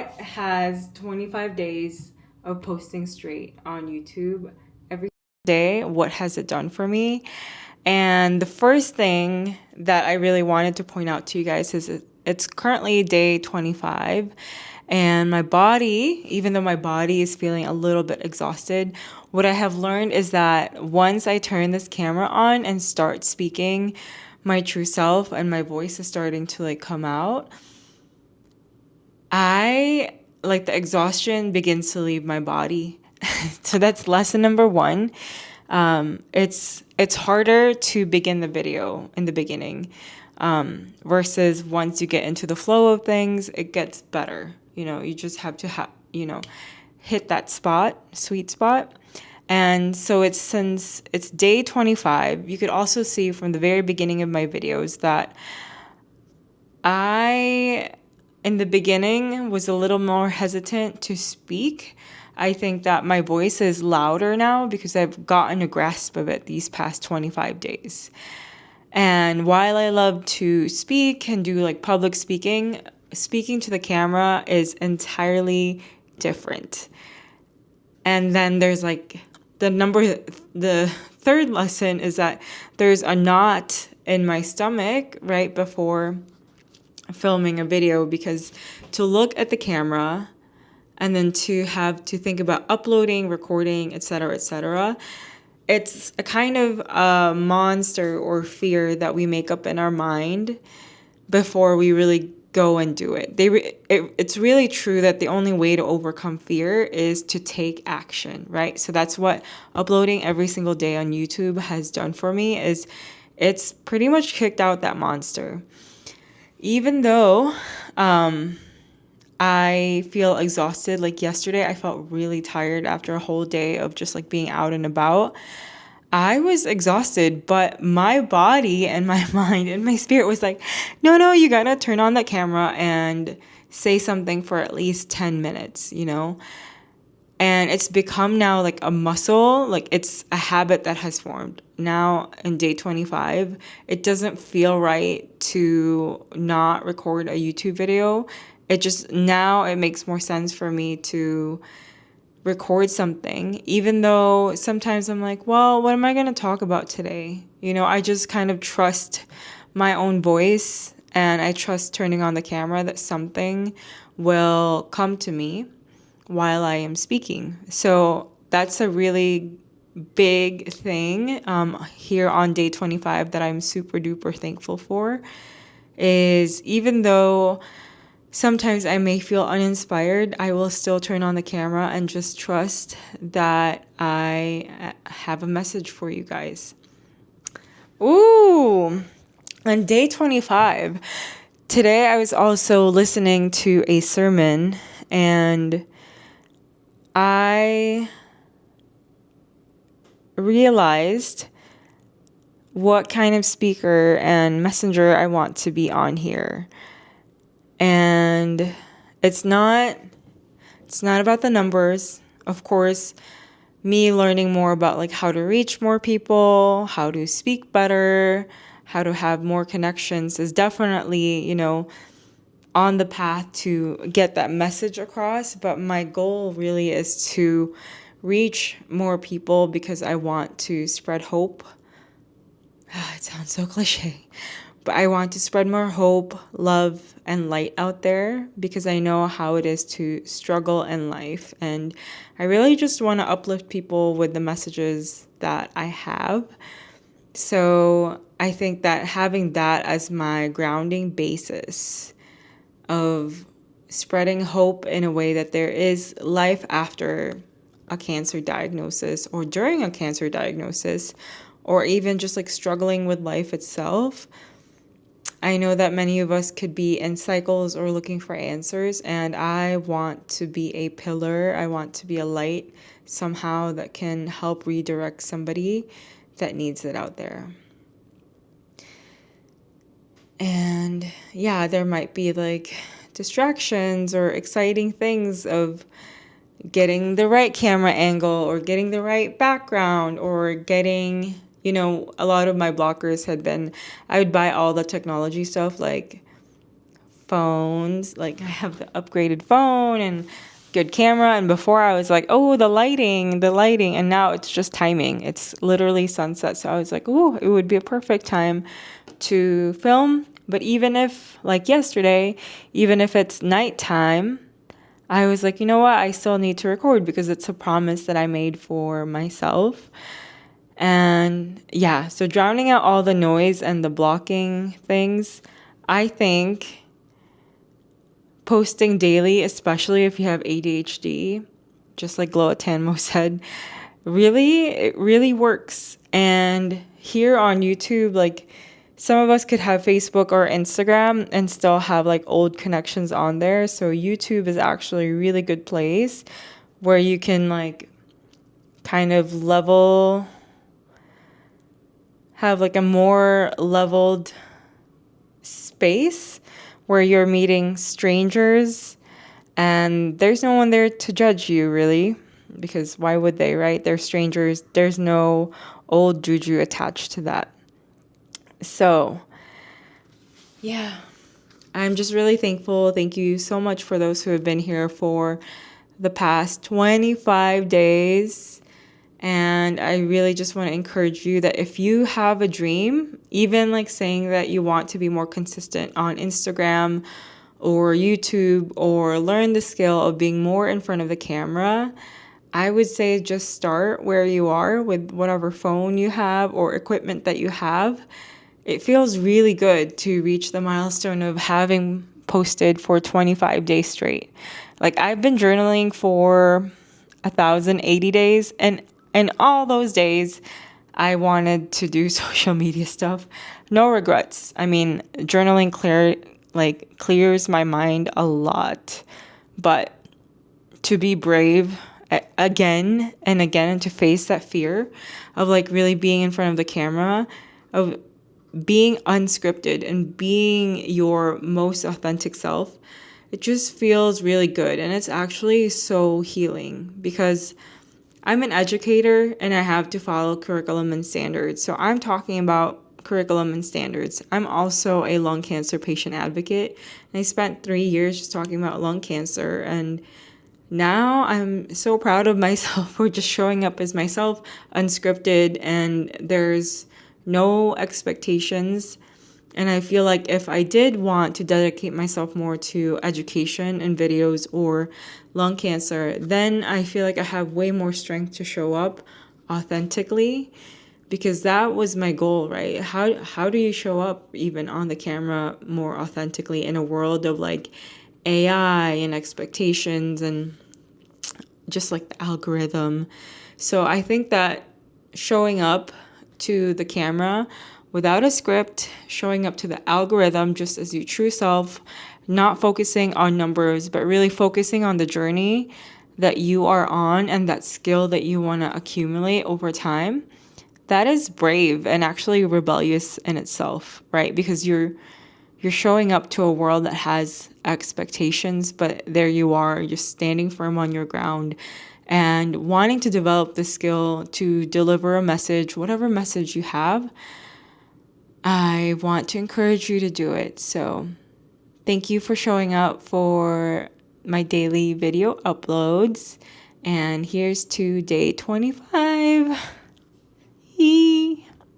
what has 25 days of posting straight on YouTube every day? What has it done for me? And the first thing that I really wanted to point out to you guys is it's currently day 25. And my body, even though my body is feeling a little bit exhausted, what I have learned is that once I turn this camera on and start speaking my true self and my voice is starting to like come out, I like the exhaustion begins to leave my body. So that's lesson number one. It's harder to begin the video in the beginning, versus once you get into the flow of things, it gets better. You just have to hit that sweet spot. And so since it's day 25, you could also see from the very beginning of my videos that I, in the beginning, was a little more hesitant to speak. I think that my voice is louder now because I've gotten a grasp of it these past 25 days. And while I love to speak and do like public speaking, speaking to the camera is entirely different. And then there's like the third lesson is that there's a knot in my stomach right before filming a video, because to look at the camera and then to have to think about uploading, recording, etc., it's a kind of a monster or fear that we make up in our mind before we really go and do it. It's really true that the only way to overcome fear is to take action, right? So that's what uploading every single day on YouTube has done for me, is it's pretty much kicked out that monster. Even though I feel exhausted, like yesterday, I felt really tired after a whole day of just like being out and about. I was exhausted, but my body and my mind and my spirit was like, no, you gotta turn on that camera and say something for at least 10 minutes, And it's become now like a muscle, like it's a habit that has formed. Now in day 25, it doesn't feel right to not record a YouTube video. Now it makes more sense for me to record something, even though sometimes I'm like, well, what am I going to talk about today? I just kind of trust my own voice, and I trust turning on the camera that something will come to me while I am speaking. So that's a really big thing here on day 25 that I'm super duper thankful for, is even though sometimes I may feel uninspired, I will still turn on the camera and just trust that I have a message for you guys. Ooh, on day 25, today I was also listening to a sermon, and I realized what kind of speaker and messenger I want to be on here. And it's not about the numbers. Of course, me learning more about like how to reach more people, how to speak better, how to have more connections is definitely, on the path to get that message across. But my goal really is to reach more people because I want to spread hope. It sounds so cliche, but I want to spread more hope, love, and light out there because I know how it is to struggle in life. And I really just want to uplift people with the messages that I have. So I think that having that as my grounding basis of spreading hope in a way that there is life after a cancer diagnosis or during a cancer diagnosis, or even just like struggling with life itself. I know that many of us could be in cycles or looking for answers, and I want to be a pillar. I want to be a light somehow that can help redirect somebody that needs it out there. And yeah, there might be like distractions or exciting things of getting the right camera angle or getting the right background or getting, a lot of my blockers had been, I would buy all the technology stuff like phones. Like I have the upgraded phone and good camera. And before I was like, oh, the lighting. And now it's just timing. It's literally sunset. So I was like, oh, it would be a perfect time to film. But even if, like yesterday, even if it's nighttime, I was like, you know what? I still need to record because it's a promise that I made for myself. And yeah, so drowning out all the noise and the blocking things, I think posting daily, especially if you have ADHD, just like Glow Tanmo said, it really works. And here on YouTube, like some of us could have Facebook or Instagram and still have like old connections on there. So YouTube is actually a really good place where you can like kind of have like a more leveled space where you're meeting strangers and there's no one there to judge you really, because why would they, right? They're strangers. There's no old juju attached to that. So yeah, I'm just really thankful. Thank you so much for those who have been here for the past 25 days. And I really just want to encourage you that if you have a dream, even like saying that you want to be more consistent on Instagram or YouTube or learn the skill of being more in front of the camera, I would say just start where you are with whatever phone you have or equipment that you have. It feels really good to reach the milestone of having posted for 25 days straight. Like I've been journaling for 1,080 days, and in all those days, I wanted to do social media stuff. No regrets. I mean, journaling clears my mind a lot. But to be brave again and again and to face that fear of like really being in front of the camera, of being unscripted and being your most authentic self, it just feels really good. And it's actually so healing because I'm an educator and I have to follow curriculum and standards. So I'm talking about curriculum and standards. I'm also a lung cancer patient advocate. And I spent 3 years just talking about lung cancer. And now I'm so proud of myself for just showing up as myself, unscripted, and there's no expectations. And I feel like if I did want to dedicate myself more to education and videos or lung cancer, then I feel like I have way more strength to show up authentically, because that was my goal, right? How do you show up even on the camera more authentically in a world of like AI and expectations and just like the algorithm? So I think that showing up to the camera without a script, showing up to the algorithm just as your true self, not focusing on numbers, but really focusing on the journey that you are on and that skill that you want to accumulate over time, that is brave and actually rebellious in itself, right? Because you're showing up to a world that has expectations, but there you are, you're standing firm on your ground and wanting to develop the skill to deliver a message, whatever message you have. I want to encourage you to do it. So thank you for showing up for my daily video uploads. And here's to day 25.